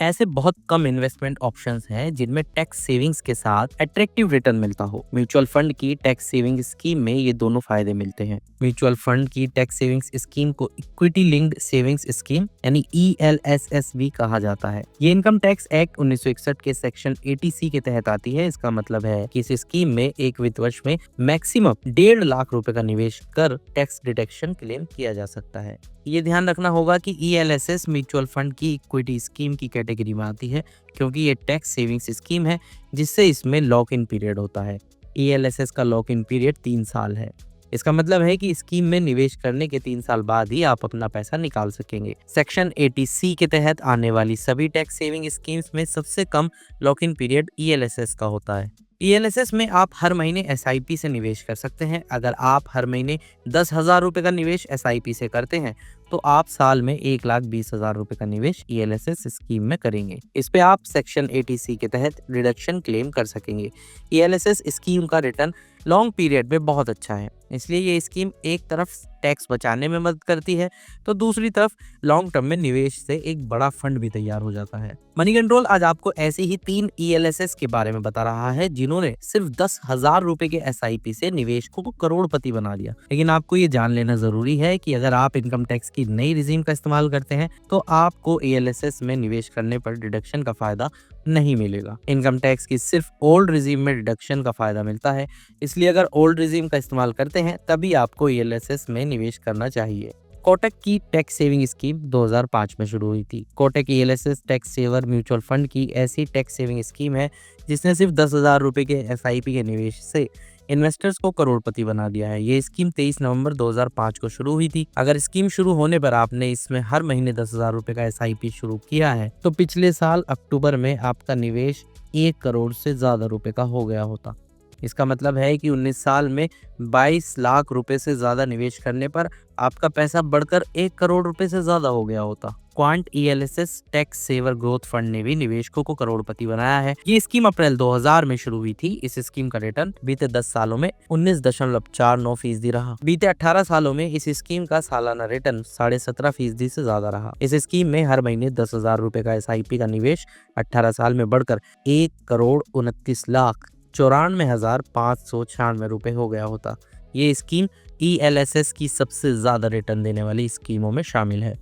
ऐसे बहुत कम investment options हैं जिनमें टैक्स सेविंग्स के साथ अट्रैक्टिव रिटर्न मिलता हो। म्यूचुअल फंड की टैक्स सेविंग स्कीम में ये दोनों फायदे मिलते हैं। म्यूचुअल फंड की टैक्स सेविंग्स स्कीम को इक्विटी लिंक्ड सेविंग्स स्कीम यानी ELSS भी कहा जाता है। ये इनकम टैक्स एक्ट 1961 के सेक्शन 80C के तहत आती है। इसका मतलब है कि इस स्कीम में एक वित्त वर्ष में मैक्सिमम 1.5 लाख रुपए का निवेश कर टैक्स डिडक्शन क्लेम किया जा सकता है। ये ध्यान रखना होगा कि ELSS म्यूचुअल फंड की इक्विटी स्कीम की कैटेगरी में आती है, क्योंकि ये टैक्स सेविंग्स स्कीम है जिससे इसमें लॉक इन पीरियड होता है। ELSS का लॉक इन पीरियड 3 साल है। इसका मतलब है कि स्कीम में निवेश करने के 3 साल बाद ही आप अपना पैसा निकाल सकेंगे। सेक्शन 80C के तहत आने वाली सभी टैक्स सेविंग स्कीम्स में सबसे कम लॉक इन पीरियड ELSS का होता है। ELSS में आप हर महीने SIP से निवेश कर सकते हैं। अगर आप हर महीने 10,000 रुपए का निवेश SIP से करते हैं तो आप साल में 1,20,000 रुपए का निवेश ELSS स्कीम में करेंगे। इस पे आप सेक्शन 80C के तहत रिडक्शन क्लेम कर सकेंगे। ELSS स्कीम का रिटर्न लॉन्ग पीरियड में बहुत अच्छा है, इसलिए ये स्कीम एक तरफ टैक्स बचाने में मदद करती है तो दूसरी तरफ लॉन्ग टर्म में निवेश से एक बड़ा फंड भी तैयार हो जाता है। मनी कंट्रोल आज आपको ऐसी ही 3 ELSS के बारे में बता रहा है जिन्होंने सिर्फ 10,000 रुपए के SIP से निवेशकों को करोड़पति बना दिया। लेकिन आपको ये जान लेना जरूरी है कि अगर आप इनकम टैक्स की नई रिजीम का इस्तेमाल करते हैं तो आपको ELSS में निवेश करने पर डिडक्शन का फायदा नहीं मिलेगा। इनकम टैक्स की सिर्फ ओल्ड रिजीम में डिडक्शन का फायदा मिलता है, इसलिए अगर ओल्ड रिजीम का इस्तेमाल करते हैं तभी आपको ELSS में निवेश करना चाहिए। कोटक की टैक्स सेविंग स्कीम 2005 में शुरू हुई थी। Kotak ELSS tax saver mutual fund की ऐसी टैक्स सेविंग स्कीम है जिसने सिर्फ 10,000 रुपए के SIP के निवेश से इन्वेस्टर्स को करोड़पति बना दिया है। ये स्कीम 23 नवंबर 2005 को शुरू हुई थी। अगर स्कीम शुरू होने पर आपने इसमें हर महीने 10,000 रुपए का SIP शुरू किया है तो पिछले साल अक्टूबर में आपका निवेश 1 करोड़ से ज्यादा रुपए का हो गया होता। इसका मतलब है कि 19 साल में 22 लाख रुपए से ज्यादा निवेश करने पर आपका पैसा बढ़कर 1 करोड़ रुपए से ज्यादा हो गया होता। Quant ELSS tax saver growth fund ने भी निवेशकों को करोड़पति बनाया है। ये स्कीम अप्रैल 2000 में शुरू हुई थी। इस स्कीम का रिटर्न बीते 10 सालों में 19.49% रहा। बीते 18 सालों में इस स्कीम का सालाना रिटर्न 17.5% से ज्यादा रहा। इस स्कीम में हर महीने 10,000 रुपए का SIP का निवेश 18 साल में बढ़कर 1,29,94,596 रुपए हो गया होता। ये स्कीम ELSS की सबसे ज्यादा रिटर्न देने वाली स्कीमों में शामिल है।